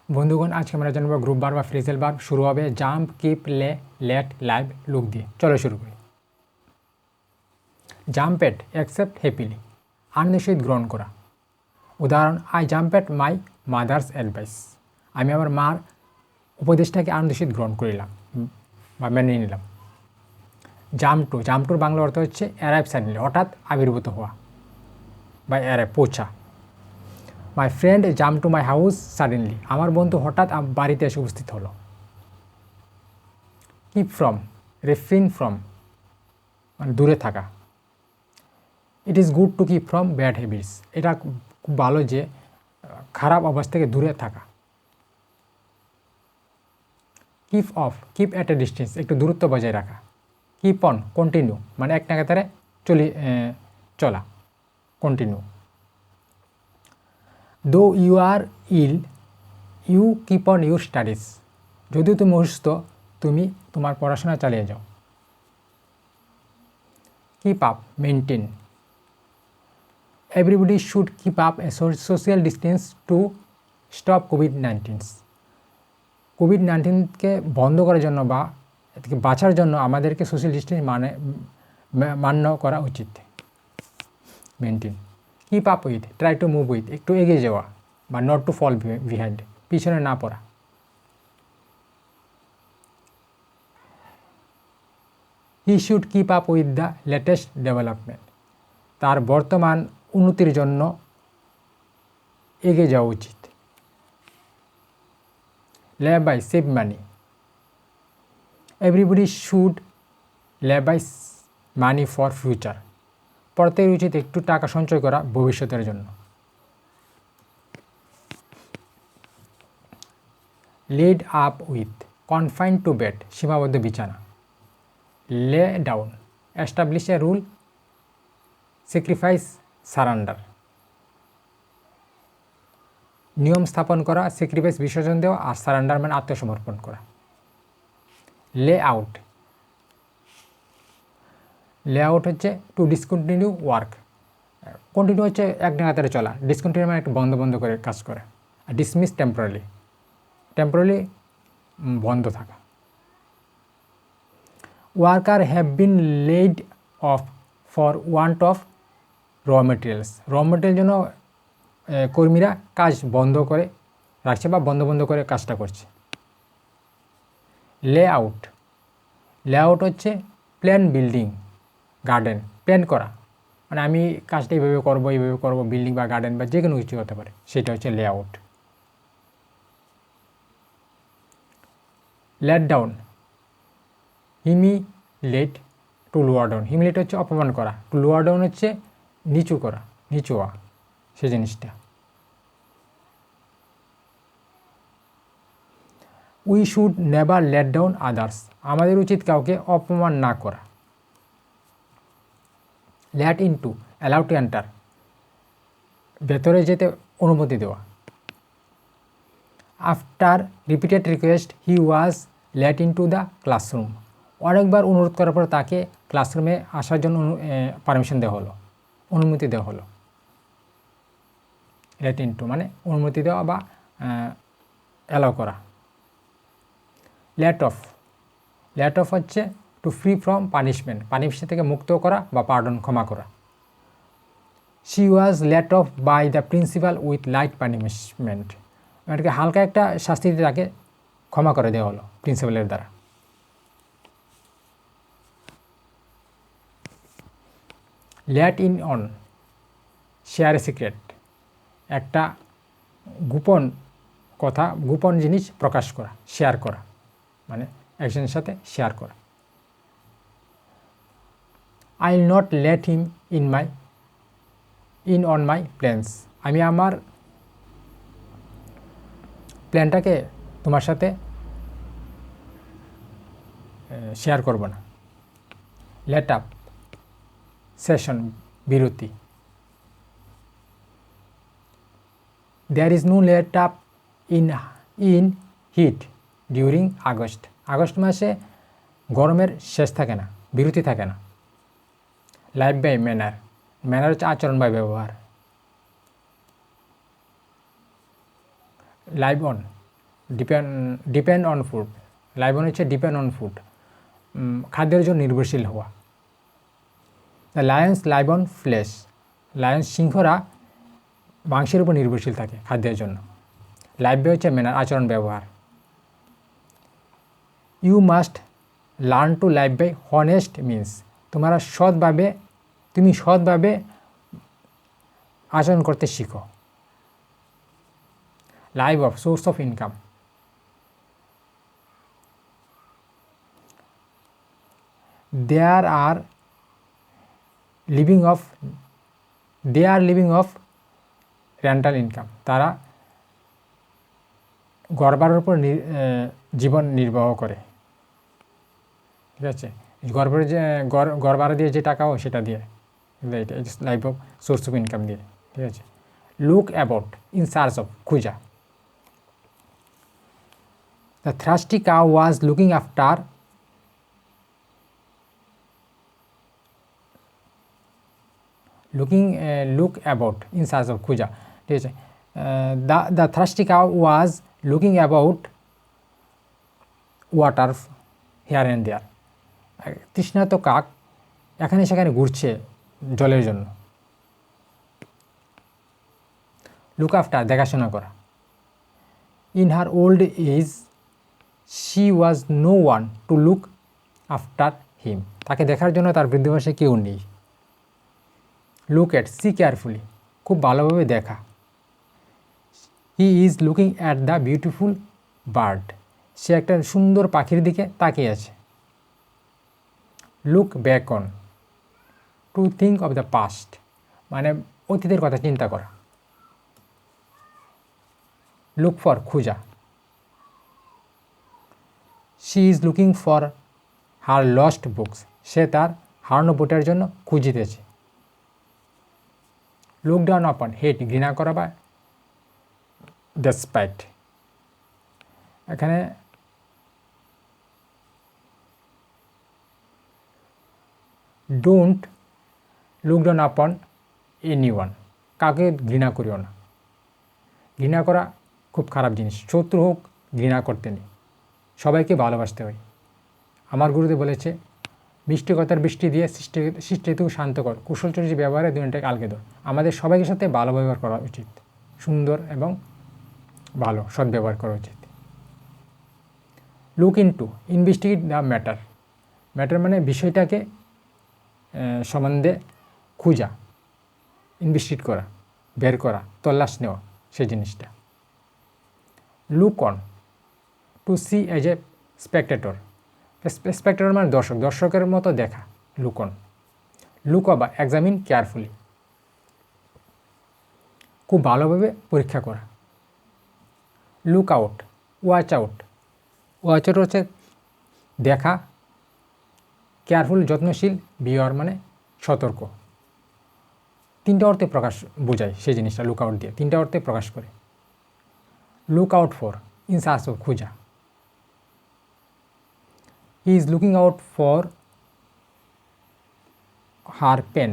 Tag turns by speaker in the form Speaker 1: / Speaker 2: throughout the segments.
Speaker 1: বন্ধুগণ, আজকে আমরা জানবো গ্রুপ ভার্ব বা ফ্রেজাল ভার্ব। শুরু হবে জাম্প, কিপ, লে, লেট, লাইভ, লুক দিয়ে। চলো শুরু করি। জাম্প এট, অ্যাকসেপ্ট হ্যাপিলি, আনন্দের সহিত গ্রহণ করা। উদাহরণ, I jump at my mother's advice. আমি আমার মার উপদেশটাকে আনন্দের সহিত গ্রহণ করিলাম বা মেনে নিলাম। জাম্প টু, জাম্প টুর বাংলা অর্থ হচ্ছে অ্যারাইভ সাডেনলি, হঠাৎ আবির্ভূত হওয়া বা অ্যারাইভ, পৌঁছা। My friend jump to my house suddenly, আমার বন্ধু হঠাৎ বাড়িতে এসে উপস্থিত হলো। কিপ ফ্রম, রেফ্রেইন ফ্রম, মানে দূরে থাকা। It is good to keep from bad habits, এটা খুব ভালো যে খারাপ অভ্যাস থেকে দূরে থাকা। Keep of, keep at a distance, একটু দূরত্ব বজায় রাখা। কিপ অন, কন্টিনিউ, মানে এক নাগাতারে চলা, continue. Though you are ill you keep on your studies, যদিও তুমি অসুস্থ তুমি তোমার পড়াশোনা চালিয়ে যাও। Keep up, maintain, everybody should keep up a social distance to stop কোভিড-19। কোভিড-19কে বন্ধ করার জন্য বা এ থেকে বাঁচার জন্য আমাদেরকে সোশ্যাল ডিস্টেন্স মান্য করা উচিত। Maintain. Keep up with, try to move with, একটু এগিয়ে যাওয়া বা নট টু ফল বিহাইন্ড, পিছনে না পড়া। He should keep up with the latest development, তার বর্তমান উন্নতির জন্য এগিয়ে যাওয়া উচিত। Lay by, save money, everybody should lay by money for future, প্রত্যেকের উচিত একটু টাকা সঞ্চয় করা ভবিষ্যতের জন্য। Laid up with, confine to bed, সীমাবদ্ধ বিছানা। Lay down, establish a rule, sacrifice, surrender. নিয়ম স্থাপন করা, স্যাক্রিফাইস বিসর্জন দেওয়া, আর সারান্ডার মানে আত্মসমর্পণ করা। লে আউট, লে আউট হচ্ছে টু ডিসকন্টিনিউ ওয়ার্ক, কন্টিনিউ হচ্ছে এক নাগাতারে চলা, ডিসকন্টিনিউ মানে একটু বন্ধ বন্ধ করে কাজ করে। আর ডিসমিস, টেম্পোরারি, টেম্পোরারি বন্ধ থাকা। Worker have been lead of for want of raw materials, র মেটেরিয়াল জন্য কর্মীরা কাজ বন্ধ করে রাখছে বা বন্ধ করে কাজটা করছে। লে আউট, লে আউট হচ্ছে প্ল্যান, বিল্ডিং, গার্ডেন, প্ল্যান করা, মানে আমি কাজটা এইভাবে করবো, বিল্ডিং বা গার্ডেন বা যে কোনো কিছু হতে পারে, সেটা হচ্ছে lay out. Let down, humiliate to lower down, humiliate হচ্ছে অপমান করা, টু লোয়ার ডাউন হচ্ছে নিচু করা, নিচু হওয়া সে জিনিসটা। We should never let down others, আমাদের উচিত কাউকে অপমান না করা। Let in to, allow to enter, ভেতরে যেতে অনুমতি দেওয়া। After repeated request he was let in to the classroom, অনেকবার অনুরোধ করার পর তাকে ক্লাসরুমে আসার জন্য পারমিশন দেওয়া হলো, অনুমতি দেওয়া হলো। লেট ইন টু মানে অনুমতি দেওয়া বা অ্যালাউ করা। লেট অফ, লেট অফ হচ্ছে to free from punishment, punishment থেকে মুক্ত করা বা পার্ডন, ক্ষমা করা। She was let off by the principal with light punishment, এটাকে হালকা একটা শাস্তি দিয়ে তাকে ক্ষমা করে দেওয়া হলো প্রিন্সিপালের দ্বারা। Let in on, share a secret, একটা গোপন কথা, গোপন জিনিস প্রকাশ করা, শেয়ার করা, মানে একজনের সাথে শেয়ার করা। I will not let him in on my plans, আমি আমার প্ল্যানটাকে তোমার সাথে শেয়ার করব না। লেট আপ, সেশন, বিরতি। There is no let up in heat during August, August মাসে গরমের শেষ থাকে না, বিরতি থাকে না। লাইভ বাই ম্যানার, ম্যানার হচ্ছে আচরণ বা ব্যবহার। Live on, depend on food, live on হচ্ছে ডিপেন্ড অন ফুড, খাদ্যের জন্য নির্ভরশীল হওয়া। The lions live on flesh, lions সিংহরা মাংসের উপর নির্ভরশীল থাকে খাদ্যের জন্য। লাইভ বে হচ্ছে ম্যানার, আচরণ ব্যবহার। You must learn to live by honest means, তুমি সৎভাবে আচরণ করতে শিখো। Live off source of income, they are living of rental income, তারা ঘর ভাড়ার উপর জীবন নির্বাহ করে। ঠিক আছে, ঘর ভাড়া দিয়ে যে টাকা হয় সেটা দিয়ে, এটা life of source of income দিয়ে। ঠিক আছে, look about in search of, খুঁজা। The thirsty cow was looking after, look about in search of, খুঁজা। ঠিক আছে, the thirsty cow was looking about water here and there, তৃষ্ণার্ত কাক এখানে সেখানে ঘুরছে জলের জন্য। লুক আফটার, দেখাশোনা করা। In her old age she was no one to look after him, তাকে দেখার জন্য তার বৃদ্ধাবয়সে কেউ নেই। লুক অ্যাট, সি কেয়ারফুলি, খুব ভালোভাবে দেখা। He is looking at the beautiful bird, সে একটা সুন্দর পাখির দিকে তাকিয়ে আছে। Look back on, to think of the past, মানে অতীতের কথা চিন্তা করা। লুক ফর, খুঁজা। She is looking for her lost books, সে তার হারানো বইটার জন্য খুঁজিতেছে। লুক ডাউন আপন, হেট, ঘৃণা করা বা ডেসপাইট। এখানে don't look down upon anyone, কাউকে ঘৃণা করিও না। ঘৃণা করা খুব খারাপ জিনিস, শত্রু হোক ঘৃণা করতে নেই, সবাইকে ভালোবাসতে হয়। আমার গুরুদেব বলেছে, বৃষ্টি কথার বৃষ্টি দিয়ে সৃষ্টিতেও শান্ত কর, কুশল চরিত্র ব্যবহারে দুনিয়াটাকে আলগে ধর। আমাদের সবাইকে সাথে ভালো ব্যবহার করা উচিত, সুন্দর এবং ভালো সৎ ব্যবহার করা উচিত। Look into, investigate the matter, matter মানে বিষয়টাকে সম্বন্ধে খুঁজা, ইনভেস্টিগেট করা, বের করা, তল্লাশ নেওয়া সেই জিনিসটা। Look on, to see as a spectator, spectator মানে দর্শক, দর্শকের মতো দেখা। Look on. Look over, examine carefully, খুব ভালোভাবে পরীক্ষা করা। Look out, watch out, watch out হচ্ছে দেখা, কেয়ারফুল যত্নশীল, বিওয়ার মানে সতর্ক। তিনটা অর্থে প্রকাশ বোঝায় সেই জিনিসটা, লুক আউট দিয়ে তিনটা অর্থে প্রকাশ করে। Look out for, in search of, খুঁজা। He is looking out for her pen,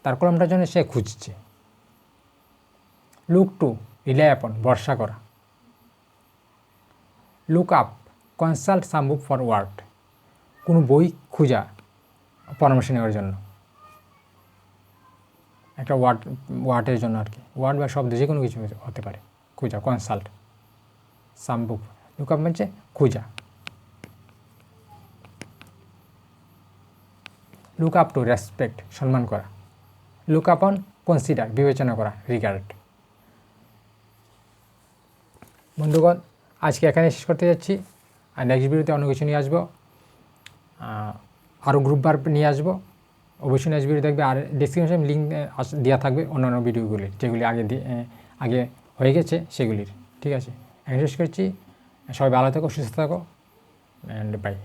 Speaker 1: তার কলমটার জন্য সে খুঁজছে। লুক টু, রিলাই আপন, ভরসা করা। Look up, consult some book for word, কোনো বই খুঁজা পরামর্শ নেওয়ার জন্য, একটা ওয়ার্ডের জন্য আর কি, ওয়ার্ড বা শব্দ যে কোনো কিছু হতে পারে। খুঁজা, কনসাল্ট সাম বুক। লুক আপ মানে খুঁজা। লুক আপ টু, রেসপেক্ট, সম্মান করা। লুক আপন, কনসিডার, বিবেচনা করা, রিগার্ড। বন্ধুগণ, আজকে এখানে শেষ করতে যাচ্ছি, আর নেক্সট ভিডিওতে অন্য কিছু নিয়ে আসবো, আরও গ্রুপ বার নিয়ে আসবো। অবশ্যই নেক্সট ভিডিও দেখবে, আর ডেসক্রিপশন লিঙ্ক দেওয়া থাকবে অন্যান্য ভিডিওগুলির, যেগুলি আগে হয়ে গেছে সেগুলির। ঠিক আছে, এখন শেষ করছি। সবাই ভালো থাকো, সুস্থ থাকো, অ্যান্ড বাই।